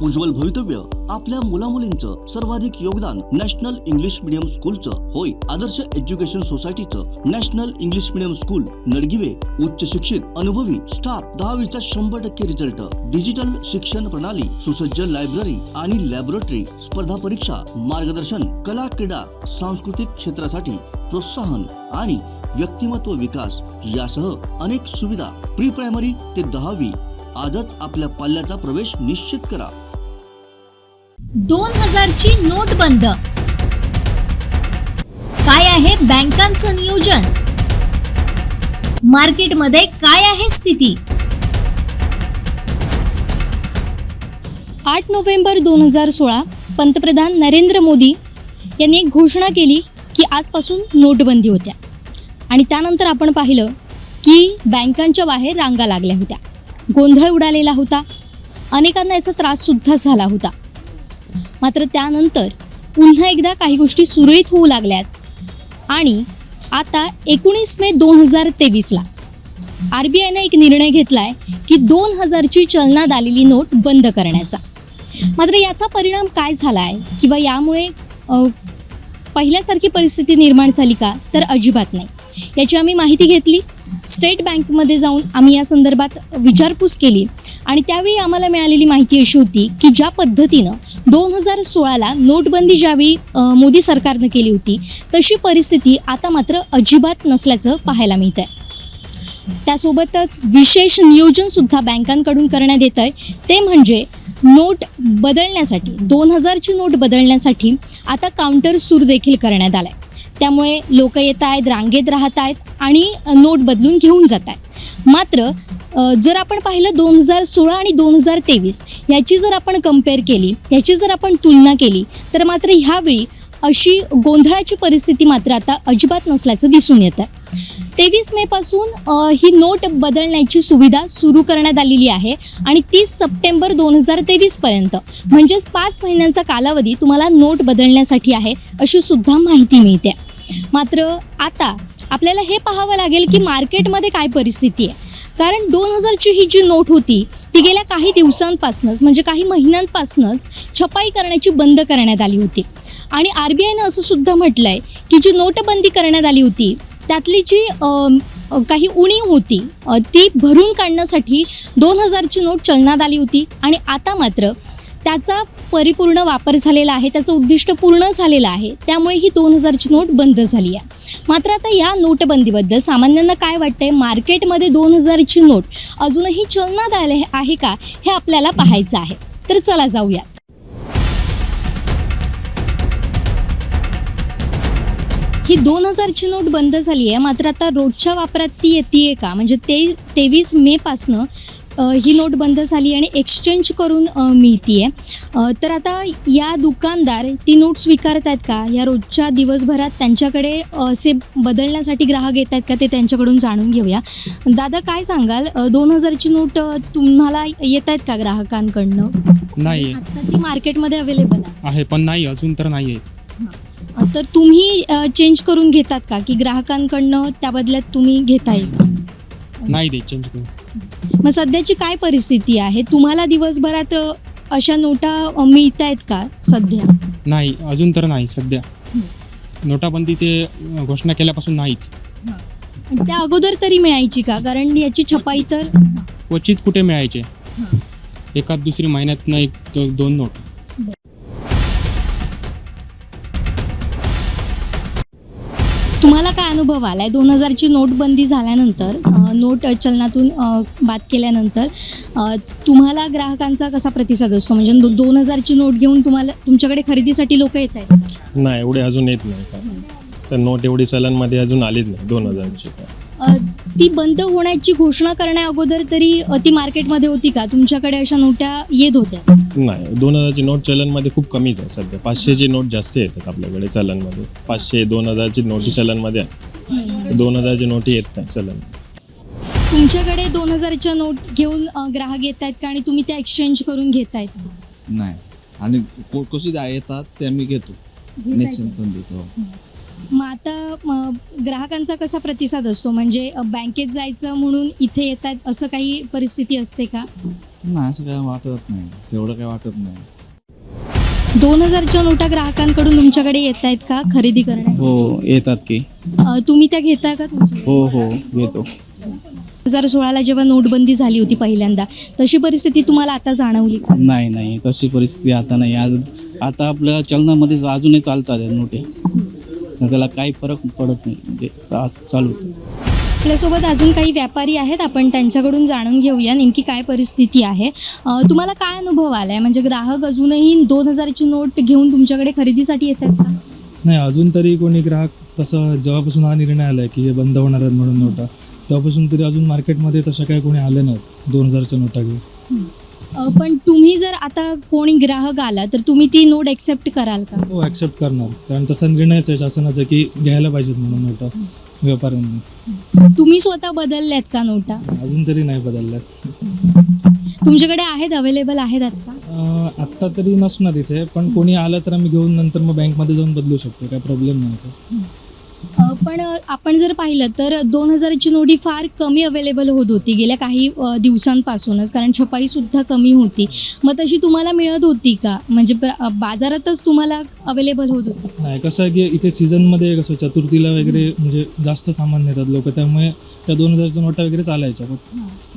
उज्ज्वल भवितव्य आपल्या मुलामुलींचं सर्वाधिक योगदान नॅशनल इंग्लिश मीडियम स्कूलचं होय. आदर्श एज्युकेशन सोसायटीचं national English medium school Nadgive उच्च शिक्षित अनुभवी स्टाफ 10वीचा 100% रिझल्ट, डिजिटल शिक्षण प्रणाली, सुसज्ज लायब्ररी आणि लॅबोरेटरी, स्पर्धा परीक्षा मार्गदर्शन, कला क्रीडा सांस्कृतिक क्षेत्रासाठी प्रोत्साहन आणि व्यक्तिमत्व विकास यासह अनेक सुविधा. प्री प्रायमरी ते 10वी आजच आपल्या पाल्याचा प्रवेश निश्चित करा. 2000 ची नोट बंद. काय आहे बँकांचं नियोजन? मार्केटमध्ये काय आहे स्थिती? 8 नोव्हेंबर 2016 पंतप्रधान नरेंद्र मोदी यांनी एक घोषणा केली की आजपासून नोटबंदी होत्या आणि त्यानंतर आपण पाहिलं की बँकांच्या बाहेर रांगा लागल्या होत्या, गोंधळ उडालेला होता, अनेकांना याचा त्राससुद्धा झाला होता. मात्र त्यानंतर पुन्हा एकदा काही गोष्टी सुरळीत होऊ लागल्यात आणि आता 19 मे 2023ला RBIने एक निर्णय घेतलाय की 2000ची चलनात आलेली नोट बंद करण्याचा. मात्र याचा परिणाम काय झाला आहे किंवा यामुळे पहिल्यासारखी परिस्थिती निर्माण झाली का, तर अजिबात नाही. याची आम्ही माहिती घेतली. स्टेट बँकमध्ये जाऊन आम्ही या संदर्भात विचारपूस केली आणि त्यावेळी आम्हाला मिळालेली माहिती अशी होती की ज्या पद्धतीनं 2016ला नोटबंदी ज्यावेळी मोदी सरकारनं केली होती तशी परिस्थिती आता मात्र अजिबात नसल्याचं पाहायला मिळत आहे. त्यासोबतच विशेष नियोजनसुद्धा बँकांकडून करण्यात येत आहे. ते म्हणजे नोट बदलण्यासाठी, 2000ची नोट बदलण्यासाठी आता काउंटर सुरू देखील करण्यात आला आहे. त्यामुळे लोक येत आहेत, रांगेत राहत आहेत आणि नोट बदलून घेऊन जात आहेत. मात्र जर आपण पाहिलं 2016 आणि 2023 याची जर आपण कंपेअर केली, याची जर आपण तुलना केली तर मात्र ह्यावेळी अशी गोंधळाची परिस्थिती मात्र आता अजिबात नसल्याचं दिसून येत आहे. 23 मेपासून ही नोट बदलण्याची सुविधा सुरू करण्यात आलेली आहे आणि 30 सप्टेंबर 2023 पर्यंत म्हणजेच 5 महिन्यांचा कालावधी तुम्हाला नोट बदलण्यासाठी आहे अशी सुद्धा माहिती मिळते. मात्र आता आपल्याला हे पाहावं लागेल की मार्केटमध्ये काय परिस्थिती आहे. कारण 2000ची ही जी नोट होती ती गेल्या काही दिवसांपासूनच म्हणजे काही महिन्यांपासूनच छपाई करण्याची बंद करण्यात आली होती आणि RBIनं असं सुद्धा म्हटलं आहे की जी नोटबंदी करण्यात आली होती त्यातली जी काही उणीव होती ती भरून काढण्यासाठी 2000ची नोट चलनात आली होती आणि आता मात्र त्याचा परिपूर्ण वापर झालेला आहे, त्याचं उद्दिष्ट पूर्ण झालेलं आहे. त्यामुळे ही 2000ची नोट बंद झाली आहे. मात्र आता या नोटबंदीबद्दल सामान्यांना काय वाटतंय, मार्केटमध्ये 2000ची नोट अजूनही चलनात आले आहे का हे आपल्याला पाहायचं आहे. तर चला जाऊया. ही 2000ची नोट बंद झाली आहे, मात्र आता रोजच्या वापरात ती येते का, म्हणजे 23 मेपासनं ही नोट बंद झाली आणि एक्सचेंज करून मिळते आहे. तर आता या दुकानदार ती नोट स्वीकारत आहेत का, या रोजच्या दिवसभरात त्यांच्याकडे असे बदलण्यासाठी ग्राहक येत आहेत का, ते त्यांच्याकडून जाणून घेऊया. दादा काय सांगाल, 2000ची नोट तुम्हाला येत आहेत का ग्राहकांकडनं? नाही, आता ती मार्केटमध्ये अवेलेबल आहे पण नाही, अजून तर नाही आहे. तर तुम्ही चेंज करून घेतात का, की ग्राहकांकडनं त्या बदल्यात तुम्ही घेताय? नाही दे चेंज करून. मग सध्याची काय परिस्थिती आहे, तुम्हाला दिवसभरात अशा नोटा मिळत आहेत का सध्या? नाही, अजून तर नाही सध्या. नोटाबंदी ते घोषणा केल्यापासून नाहीच. त्या अगोदर तरी मिळायची का, कारण याची छपाई तर क्वचित कुठे मिळायचे, एखाद दुसरी महिन्यातनं 1-2 नोट. तुम्हाला काय अनुभव आलाय 2000ची नोटबंदी झाल्यानंतर, नोट चलनातून बाद केल्यानंतर तुम्हाला ग्राहकांचा कसा प्रतिसाद असतो? म्हणजे 2000ची नोट घेऊन तुमच्याकडे खरेदीसाठी लोक येत आहेत? नाही, एवढे अजून येत नाही का, तर नोट एवढी चलनमध्ये अजून आलीच नाही 2000ची. ती बंद होण्याची घोषणा करण्या अगोदर तरी ती मार्केटमध्ये होती का, तुमच्याकडे अशा नोटा येत होत्या? नाही, 2000ची नोट चलनमध्ये खूप कमीच आहे सध्या. 500ची नोट जास्त येतात आपल्याकडे चलनमध्ये. 500 2000ची नोटी चलनमध्ये आहे, 2000ची नोटी येत नाही चलन. तुमच्याकडे 2000च्या नोट घेऊन ग्राहक येत आहेत का आणि तुम्ही त्या एक्सचेंज करून घेतायत? नाही, आणि कशी येतात ते आम्ही घेतो, नेक्स्ट पण देतो. मग आता ग्राहकांचा कसा प्रतिसाद असतो, म्हणजे बँकेत जायचं म्हणून इथे येतात असं काही परिस्थिती असते का? नाही असं काय वाटत नाही, तेवढं काय वाटत नाही. 2000च्या नोटा ग्राहकांकडून तुमच्याकडे येत आहेत का खरेदी करण्यास? हो येतात की. तुम्ही त्या घेताय का तुमच्या? हो हो घेतो. 2016ला जेव्हा नोटबंदी झाली होती पहिल्यांदा, तशी परिस्थिती तुम्हाला आता जाणवली का? नाही नाही तशी परिस्थिती आता नाही. आता आपल्या चलनामध्ये अजूनही चालतात या नोटी. त्याला काही फरक पडत नाही, म्हणजे चालूच. आपल्यासोबत अजून काही व्यापारी आहेत, आपण त्यांच्याकडून जाणून घेऊया नेमकी काय परिस्थिती आहे. तुम्हाला काय अनुभव आला आहे, म्हणजे ग्राहक अजूनही 2000ची नोट घेऊन तुमच्याकडे खरेदीसाठी येतात का? नाही, अजून तरी कोणी ग्राहक तसं जेव्हापासून हा निर्णय आला आहे की हे बंद होणार आहेत म्हणून नोटा, तेव्हापासून तरी अजून मार्केटमध्ये तशा काही कोणी आले नाहीत 2000च्या नोटा घेऊन. पण तुम्ही जर आता कोणी ग्राहक आला तर तुम्ही ती नोट ॲक्सेप्ट कराल का? हो, ॲक्सेप्ट करणार, कारण तसा निर्णयच आहे शासनाचा की घ्यायला पाहिजेत म्हणून नोटा व्यापाऱ्यांनी. तुम्ही स्वतः बदलल्यात का नोटा? अजून तरी नाही बदलल्या. तुमच्याकडे आहेत, अवेलेबल आहेत आता? आत्ता तरी नसणार इथे, पण कोणी आलं तर आम्ही घेऊन नंतर मग बँकमध्ये जाऊन बदलू शकतो, काय प्रॉब्लेम नाही का. पण आपण जर पाहिलं तर 2000ची नोट ही फार कमी अवेलेबल होत होती गेल्या काही दिवसांपासूनच, कारण छपाईसुद्धा कमी होती. मग तशी तुम्हाला मिळत होती का, म्हणजे बाजारातच तुम्हाला अवेलेबल होत होती? नाही, कसं आहे की इथे सीझनमध्ये कसं चतुर्थीला वगैरे म्हणजे जास्त सामान नेतात लोक, त्यामुळे त्या 2000च्या नोटा वगैरे चालायच्या.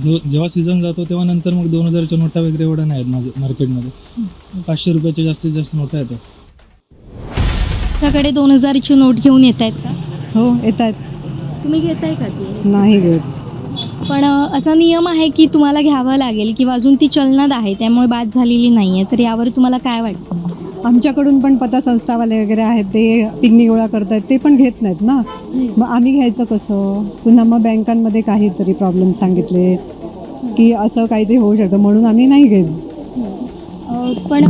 जेव्हा सीझन जातो तेव्हा नंतर मग 2000च्या नोटा वगैरे एवढ्या नाही आहेत माझं मार्केटमध्ये. 500 रुपयाच्या जास्तीत जास्त नोटा येतात. त्याकडे 2000ची नोट घेऊन येत आहेत का? हो येतात. तुम्ही घेताय का ती? नाही घेत. पण असा नियम आहे की तुम्हाला घ्यावं लागेल किंवा अजून ती चलनात आहे त्यामुळे बाद झालेली नाही आहे, तर यावर तुम्हाला काय वाटतं? आमच्याकडून पण पतसंस्थावाले वगैरे आहेत, ते पिगणी गोळा करतात, ते पण घेत नाहीत ना. मग आम्ही घ्यायचं कसं? पुन्हा मग बँकांमध्ये काहीतरी प्रॉब्लेम सांगितले की असं काहीतरी होऊ शकतं, म्हणून आम्ही नाही घेत. पण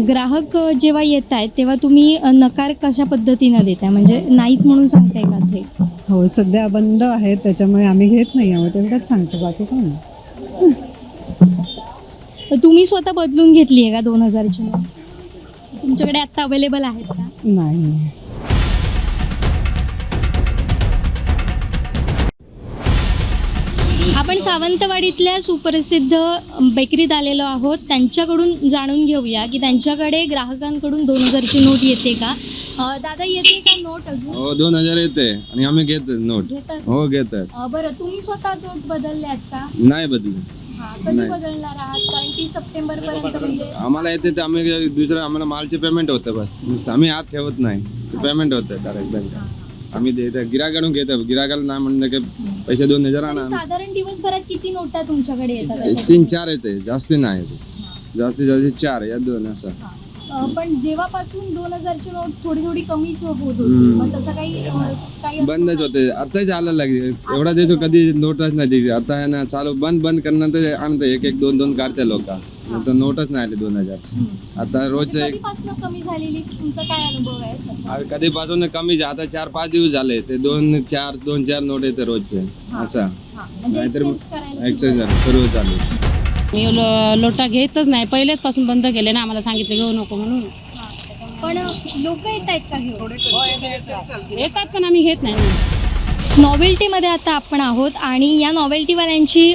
ग्राहक जेव्हा येत आहेत तेव्हा तुम्ही नकार कशा पद्धतीनं देताय, म्हणजे नाहीच म्हणून सांगताय का ते? हो, सध्या बंद आहेत त्याच्यामुळे आम्ही घेत नाही आहोत, तेवढंच सांगतो, बाकी काय नाही. तुम्ही स्वतः बदलून घेतली आहे का 2000ची नोट? तुमच्याकडे आत्ता अवेलेबल आहेत का? नाही. आपण सावंतवाडीतल्या सुप्रसिद्ध बेकरीत आलेलो आहोत, त्यांच्याकडून जाणून घेऊया की त्यांच्याकडे ग्राहकांकडून 2000ची नोट येते का. दादा, येते का नोट अजून? हो, 2000 येते आणि आम्ही घेतो नोट. घेतात? हो, घेतात. बरं, तुम्ही स्वतः नोट बदलल्यात का? नाही बदलले. कधी नाही. बदलणार आहात? कारण 30 सप्टेंबर पर्यंत म्हणजे आम्हाला येते ते आम्ही दुसरं आम्हाला मालचे पेमेंट होतं बस, नुसतं आम्ही हात ठेवत नाही, पेमेंट होतं डायरेक्ट बँक. आम्ही देतो गिराकडून घेतो, गिराकाला नाही म्हणलं की पैसे 2000 आणा. साधारण दिवसभरात किती नोटा तुमच्याकडे येतात अशा? 3-4 येते, जास्ती नाही येते. जास्तीत जास्त 4 या 2 असं. पण जेव्हापासून 2000ची नोट थोडी थोडी कमीच होत होती, मग तसं काही बंदच होते. आताच आलं लागले, एवढा देतो कधी नोटच नाही दिली. आता आहे ना चालू बंद करणार तर आणतं, 1-1, 2-2 काढते लोक, तर नोटच नाही आले 2000. आता रोजचं एक कधीपासून कमी झालेली तुमचा काय अनुभव आहे तसा? कधीपासून कमी आता 4-5 दिवस झाले ते 2-4 नोट येते रोजचे असं. म्हणजे नाहीतर exchange करायला एक्सचेंज सर्व चालू. मी लोटा घेतच नाही, पहिलेच पासून बंद केले ना, आम्हाला सांगितलं घेऊ नको म्हणून. पण लोक येत आहेत का घेऊन? येतात पण आम्ही घेत नाही ना. नॉवेल्टीमध्ये आता आपण आहोत आणि या नॉवेल्टीवाल्यांची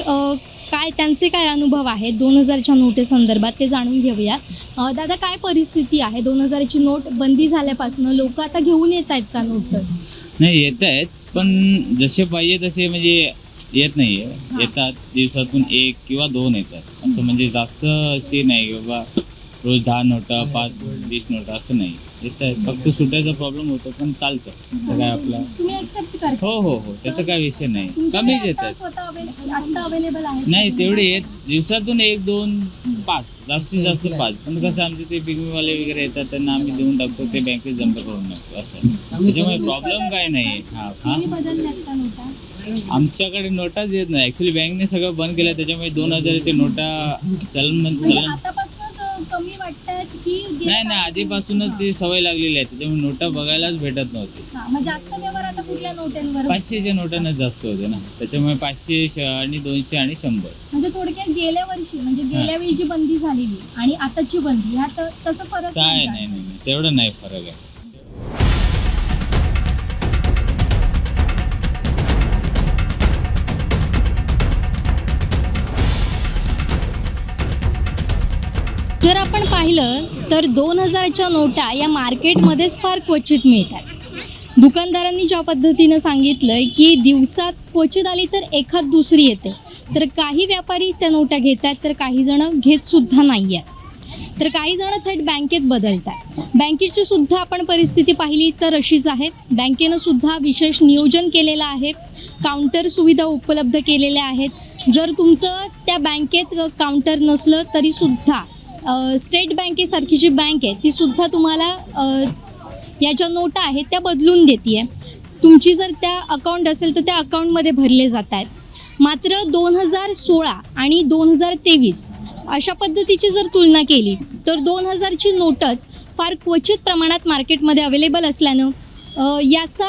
त्यांचे काय अनुभव आहेत 2000च्या नोटेसंदर्भात ते जाणून घेऊया. दादा, काय परिस्थिती आहे 2000ची नोट बंदी झाल्यापासून? लोक आता घेऊन येत आहेत का नोट? नाही येत आहेत, पण जसे पाहिजे तसे म्हणजे येत नाही आहे. येतात दिवसातून 1 किंवा 2 येतात, असं म्हणजे जास्त असे नाही की बाबा रोज 10 नोटा 5-20 नोटा असं नाही. येत आहेत, फक्त सुटायचा प्रॉब्लेम होतो, पण चालतं. असं काय आपला तुम्ही ऍक्सेप्ट करता? हो, त्याचा काय विषय नाही. कमीच येत आहेत. आता अवेलेबल आहे? नाही तेवढे येत, दिवसातून 1, 2, 5 जास्तीत जास्त 5. पण कसं आमचे ते बिगमीवाले वगैरे येतात, त्यांना आम्ही देऊन टाकतो, ते बँकेत जमा करून टाकतो असं. त्याच्यामुळे प्रॉब्लेम काय नाही. तुम्ही बदलल्यात का नोटा? आमच्याकडे नोटाच येत नाही. ॲक्च्युली बँकने सगळं बंद केलं, त्याच्यामुळे 2000च्या नोटा चलन आतापासूनच कमी वाटतात की नाही, आधीपासूनच ती सवय लागलेली आहे, त्याच्यामुळे नोटा बघायलाच भेटत नव्हती. मग जास्त व्यवहार आता कुठल्या नोटांवर? 500च्या नोटांनाच जास्त होते ना, त्याच्यामुळे 500 आणि 200 आणि 100. म्हणजे थोडक्यात गेल्या वर्षी म्हणजे गेल्या वेळी जी बंदी झालेली आणि आताची बंदी ह्यात तसं फरक काय नाही नाही, तेवढं नाही फरक आहे. जर आपण पाहिलं तर 2000च्या नोटा या मार्केटमध्येच फार क्वचित मिळतात. दुकानदारांनी ज्या पद्धतीनं सांगितलंय की दिवसात क्वचित आली तर एखाद दुसरी येते, तर काही व्यापारी त्या नोटा घेतात तर काही जण घेत सुद्धा नाही आहेत. तर काही जण थेट बँकेत बदलतात. बँकेची सुद्धा आपण परिस्थिती पाहिली तर अशीच आहे. बँकेनं सुद्धा विशेष नियोजन केलेलं आहे, काउंटर सुविधा उपलब्ध केलेल्या आहेत. जर तुमचं त्या बँकेत काउंटर नसलं तरी सुद्धा स्टेट बँकेसारखी जी बँक आहे ती सुद्धा तुम्हाला या ज्या नोटा आहेत त्या बदलून देते आहे. तुमची जर त्या अकाउंट असेल तर त्या अकाउंटमध्ये भरले जात आहेत. मात्र 2016 आणि 2023 अशा पद्धतीची जर तुलना केली तर 2000ची नोटच फार क्वचित प्रमाणात मार्केटमध्ये अवेलेबल असल्यानं याचा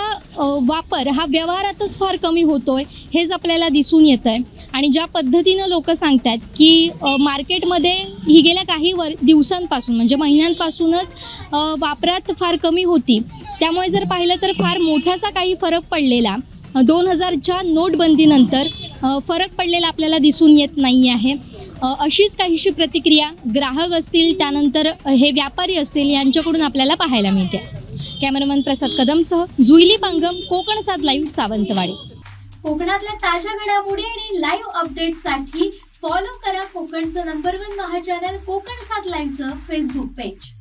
वापर हा व्यवहारातच फार कमी होतोय हेच आपल्याला दिसून येतं आहे. आणि ज्या पद्धतीनं लोक सांगतात की मार्केटमध्ये ही गेल्या काही दिवसांपासून म्हणजे महिन्यांपासूनच वापरात फार कमी होती, त्यामुळे जर पाहिलं तर फार मोठासा काही फरक पडलेला 2000च्या नोटबंदीनंतर फरक पडलेला आपल्याला दिसून येत नाही आहे. अशीच काहीशी प्रतिक्रिया ग्राहक असतील त्यानंतर हे व्यापारी असतील यांच्याकडून आपल्याला पाहायला मिळते. कॅमेरामन प्रसाद कदमसह जुईली पांगम, कोकण 7 लाईव्ह, सावंतवाडी. कोकणातल्या ताज्या घडामोडी आणि लाईव्ह अपडेट्ससाठी फॉलो करा कोकणचं नंबर 1 महा चॅनल कोकण 7 लाईव्हचं फेसबुक पेज.